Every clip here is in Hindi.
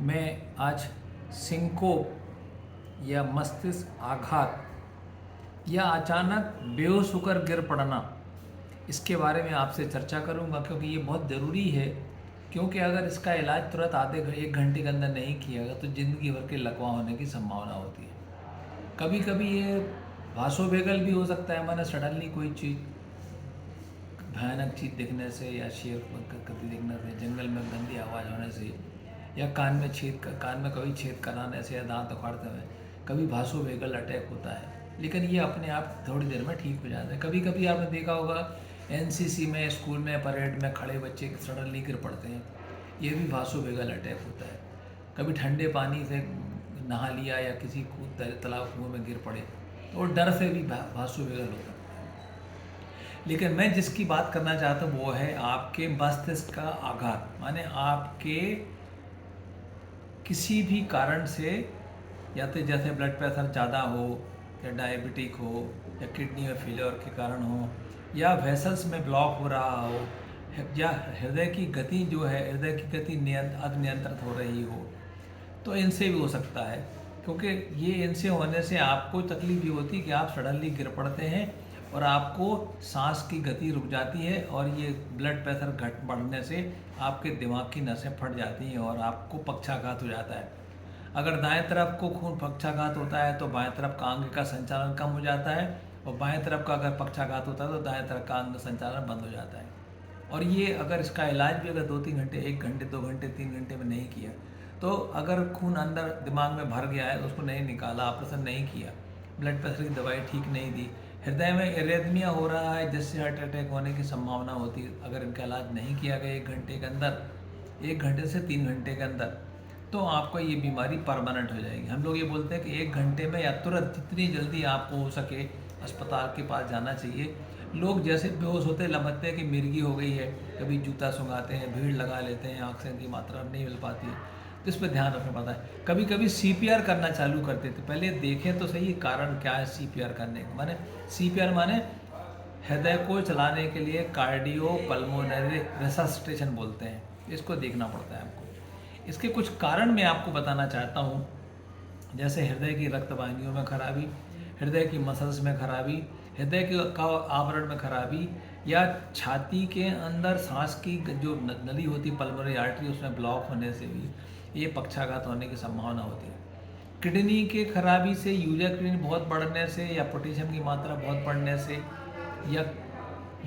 मैं आज सिंकोप या मस्तिष्क आघात या अचानक बेहोश होकर गिर पड़ना इसके बारे में आपसे चर्चा करूंगा, क्योंकि ये बहुत ज़रूरी है। क्योंकि अगर इसका इलाज तुरंत एक घंटे के अंदर नहीं किया गया तो ज़िंदगी भर के लकवा होने की संभावना होती है। कभी कभी ये वासोवेगल भी हो सकता है, माने सडनली कोई चीज़, भयानक चीज़ दिखने से या शेर कभी दिखने से, जंगल में गंदी आवाज़ होने से, या कान में कभी छेद कराने से, या दांत उखाड़ते हुए कभी वासोवेगल अटैक होता है। लेकिन ये अपने आप थोड़ी देर में ठीक हो जाता है। कभी कभी आपने देखा होगा एनसीसी में, स्कूल में, परेड में खड़े बच्चे सडनली गिर पड़ते हैं, ये भी वासोवेगल अटैक होता है। कभी ठंडे पानी से नहा लिया या किसी तालाब कुएं में गिर पड़े और डर से भी वासोवेगल होता है। लेकिन मैं जिसकी बात करना चाहता हूँ वो है आपके मस्तिष्क का आघात, माने आपके किसी भी कारण से, या तो जैसे ब्लड प्रेशर ज़्यादा हो, या डायबिटिक हो, या किडनी में फेलियर के कारण हो, या वेसल्स में ब्लॉक हो रहा हो, या हृदय की गति जो है, हृदय की गति अनियंत्रित हो रही हो, तो इनसे भी हो सकता है। क्योंकि ये इनसे होने से आपको तकलीफ ये होती है कि आप सडनली गिर पड़ते हैं और आपको सांस की गति रुक जाती है, और ये ब्लड प्रेशर घट बढ़ने से आपके दिमाग की नसें फट जाती हैं और आपको पक्षाघात हो जाता है। अगर दाएं तरफ को खून पक्षाघात होता है तो बाएं तरफ का अंग का संचालन कम हो जाता है, और बाएं तरफ का अगर पक्षाघात होता है तो दाएं तरफ का अंग संचालन बंद हो जाता है। और ये अगर इसका इलाज भी अगर 2-3 घंटे, 1 घंटे, 2 घंटे, 3 घंटे में नहीं किया, तो अगर खून अंदर दिमाग में भर गया है तो उसको नहीं निकाला, ऑपरेशन नहीं किया, ब्लड प्रेशर की दवाई ठीक नहीं दी, हृदय में एरिथमिया हो रहा है जिससे हार्ट अटैक होने की संभावना होती है, अगर इनका इलाज नहीं किया गया 1 घंटे के अंदर, 1 घंटे से 3 घंटे के अंदर, तो आपको ये बीमारी परमानेंट हो जाएगी। हम लोग ये बोलते हैं कि 1 घंटे में या तुरंत जितनी जल्दी आपको हो सके अस्पताल के पास जाना चाहिए। लोग जैसे बेहोश होते लमकते हैं कि मिर्गी हो गई है, कभी जूता सुंघाते हैं, भीड़ लगा लेते हैं, ऑक्सीजन की मात्रा नहीं मिल पाती है, तो इस पर ध्यान रखना पड़ता है। कभी कभी सीपीआर करना चालू करते थे, पहले देखें तो सही कारण क्या है सीपीआर करने का। माने सीपीआर माने हृदय को चलाने के लिए कार्डियो पल्मोनरी रेससिटेशन बोलते हैं, इसको देखना पड़ता है आपको। इसके कुछ कारण मैं आपको बताना चाहता हूँ, जैसे हृदय की रक्त वाहिनियों में खराबी, हृदय की मसल्स में खराबी, हृदय के का आवरण में खराबी, या छाती के अंदर सांस की जो नली होती है पल्मोनरी आर्टरी, उसमें ब्लॉक होने से भी ये पक्षाघात होने की संभावना होती है। किडनी के खराबी से, यूरिया क्रिएटिनिन बहुत बढ़ने से, या पोटेशियम की मात्रा बहुत बढ़ने से, या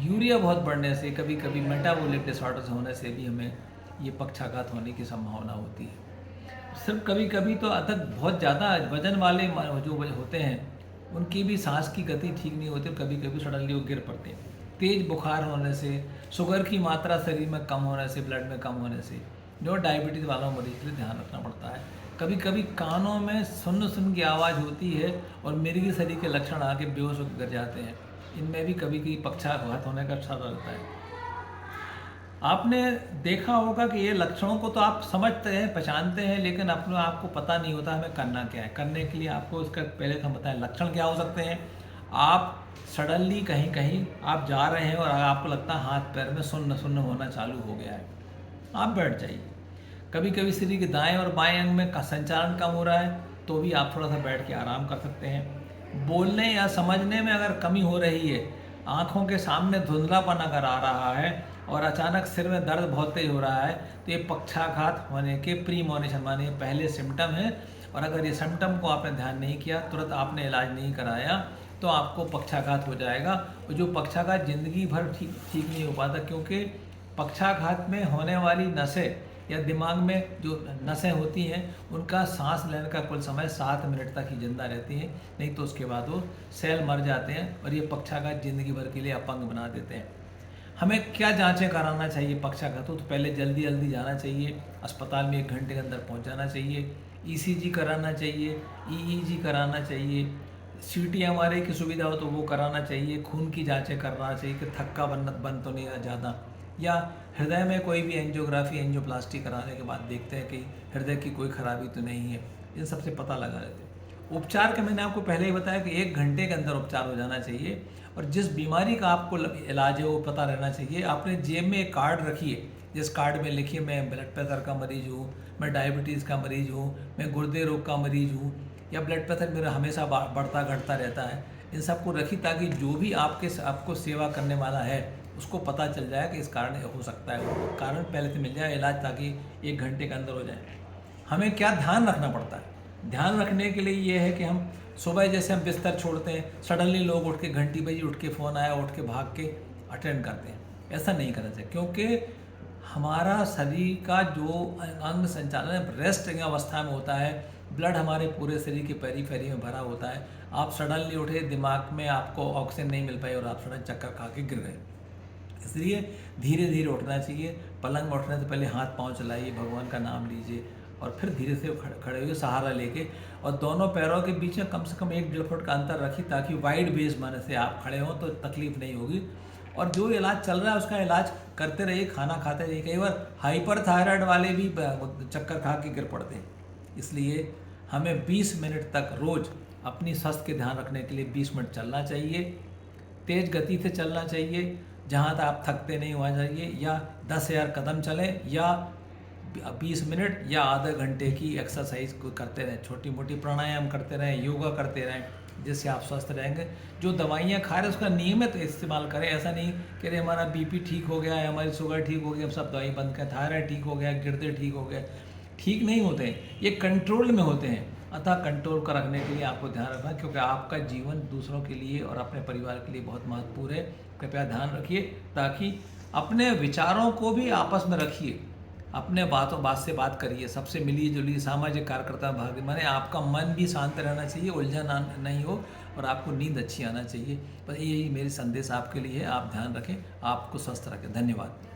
यूरिया बहुत बढ़ने से, कभी कभी मेटाबॉलिक डिसऑर्डर्स होने से भी हमें ये पक्षाघात होने की संभावना होती है। सिर्फ कभी कभी तो अतः बहुत ज़्यादा वजन वाले जो होते हैं उनकी भी सांस की गति ठीक नहीं होती, कभी कभी सडनली वो गिर पड़ते हैं। तेज़ बुखार होने से, शुगर की मात्रा शरीर में कम होने से, ब्लड में कम होने से, जो डायबिटीज़ वालों मरीज के लिए ध्यान रखना पड़ता है। कभी कभी कानों में सुन्न सुन्न की आवाज़ होती है और मिर्गी शरीर के लक्षण आके बेहोश होकर गिर जाते हैं, इनमें भी कभी कभी पक्षाघात होने का खतरा रहता है। आपने देखा होगा कि ये लक्षणों को तो आप समझते हैं, पहचानते हैं, लेकिन अपने आपको पता नहीं होता हमें करना क्या है। करने के लिए आपको इसका पहले तो हम बताएं लक्षण क्या हो सकते हैं। आप सडनली कहीं कहीं आप जा रहे हैं और आपको लगता है हाथ पैर में सुन्न सुन्न होना चालू हो गया है, आप बैठ जाइए। कभी कभी शरीर के दाएं और बाएं अंग में संचालन कम हो रहा है तो भी आप थोड़ा सा बैठ के आराम कर सकते हैं। बोलने या समझने में अगर कमी हो रही है, आँखों के सामने धुंधलापन अगर आ रहा है, और अचानक सिर में दर्द बहुत तेज हो रहा है, तो ये पक्षाघात होने के प्रीमोनिशन माने पहले सिम्टम है। और अगर ये सिम्टम को आपने ध्यान नहीं किया, तुरंत आपने इलाज नहीं कराया, तो आपको पक्षाघात हो जाएगा। और जो पक्षाघात ज़िंदगी भर ठीक नहीं हो पाता, क्योंकि पक्षाघात में होने वाली नसें या दिमाग में जो नसें होती हैं उनका सांस लेने का कुल समय 7 मिनट तक ही जिंदा रहती हैं, नहीं तो उसके बाद वो सेल मर जाते हैं और ये पक्षाघात ज़िंदगी भर के लिए अपंग बना देते हैं। हमें क्या जांचें कराना चाहिए पक्षाघात हो तो पहले जल्दी जल्दी जाना चाहिए, अस्पताल में 1 घंटे के अंदर पहुंच जाना चाहिए, ईसीजी कराना चाहिए, ईईजी कराना चाहिए, सीटीएमआरआई की सुविधा हो तो वो कराना चाहिए, खून की जांचें करना चाहिए कि थक्का बन तो नहीं ज़्यादा, या हृदय में कोई भी एंजियोग्राफी एंजियोप्लास्टी कराने के बाद देखते हैं कि हृदय की कोई खराबी तो नहीं है। इन सबसे पता लगा लेते हैं। उपचार का मैंने आपको पहले ही बताया कि 1 घंटे के अंदर उपचार हो जाना चाहिए, और जिस बीमारी का आपको इलाज है वो पता रहना चाहिए। आपने जेब में एक कार्ड रखिए जिस कार्ड में लिखिए मैं ब्लड प्रेशर का मरीज हूँ, मैं डायबिटीज़ का मरीज हूँ, मैं गुर्दे रोग का मरीज हूँ, या ब्लड प्रेशर मेरा हमेशा बढ़ता घटता रहता है। इन सबको रखिए ताकि जो भी आपको सेवा करने वाला है उसको पता चल जाए कि इस कारण हो सकता है, वो कारण पहले से मिल जाए इलाज, ताकि 1 घंटे के अंदर हो जाए। हमें क्या ध्यान रखना पड़ता है? ध्यान रखने के लिए ये है कि हम सुबह जैसे हम बिस्तर छोड़ते हैं, सडनली लोग उठ के घंटी बजी, उठ के फ़ोन आया, उठ के भाग के अटेंड करते हैं। ऐसा नहीं करना चाहिए, क्योंकि हमारा शरीर का जो अंग संचालन रेस्ट अवस्था में होता है, ब्लड हमारे पूरे शरीर के पेरीफेरी में भरा होता है। आप सडनली उठे, दिमाग में आपको ऑक्सीजन नहीं मिल पाई और आप सडन चक्कर खा के गिर गए। इसलिए धीरे धीरे उठना चाहिए। पलंग में उठने से पहले हाथ पांव चलाइए, भगवान का नाम लीजिए और फिर धीरे से खड़े हुए सहारा लेके, और दोनों पैरों के बीच में कम से कम 1-1.5 फुट का अंतर रखिए, ताकि वाइड बेस माने से आप खड़े हों तो तकलीफ नहीं होगी। और जो इलाज चल रहा है उसका इलाज करते रहिए, खाना खाते रहिए। कई बार हाइपर थायराइड वाले भी चक्कर खा के गिर पड़ते हैं। इसलिए हमें 20 मिनट तक रोज़ अपनी स्वास्थ्य के ध्यान रखने के लिए 20 मिनट चलना चाहिए। तेज़ गति से चलना चाहिए, जहाँ तक आप थकते नहीं हुआ चाहिए, या 10,000 कदम चलें, या 20 मिनट या आधे घंटे की एक्सरसाइज को करते रहें, छोटी मोटी प्राणायाम करते रहें, योगा करते रहें, जिससे आप स्वस्थ रहेंगे। जो दवाइयाँ खा रहे हैं उसका नियमित इस्तेमाल करें। ऐसा नहीं कि अरे हमारा बीपी ठीक हो गया है, हमारी शुगर ठीक हो गई, हम सब दवाई बंद करें, थायराइड ठीक हो गया, गिरदे ठीक हो गए। ठीक नहीं होते हैं, ये कंट्रोल में होते हैं। अतः कंट्रोल कर रखने के लिए आपको ध्यान रखना, क्योंकि आपका जीवन दूसरों के लिए और अपने परिवार के लिए बहुत महत्वपूर्ण है। कृपया ध्यान रखिए, ताकि अपने विचारों को भी आपस में रखिए, अपने बात से बात करिए, सबसे मिलिए जुलिए, सामाजिक कार्यकर्ता भाग माने आपका मन भी शांत रहना चाहिए, उलझन नहीं हो, और आपको नींद अच्छी आना चाहिए। बस यही मेरी संदेश आपके लिए है। आप ध्यान रखें, आपको स्वस्थ रखें। धन्यवाद।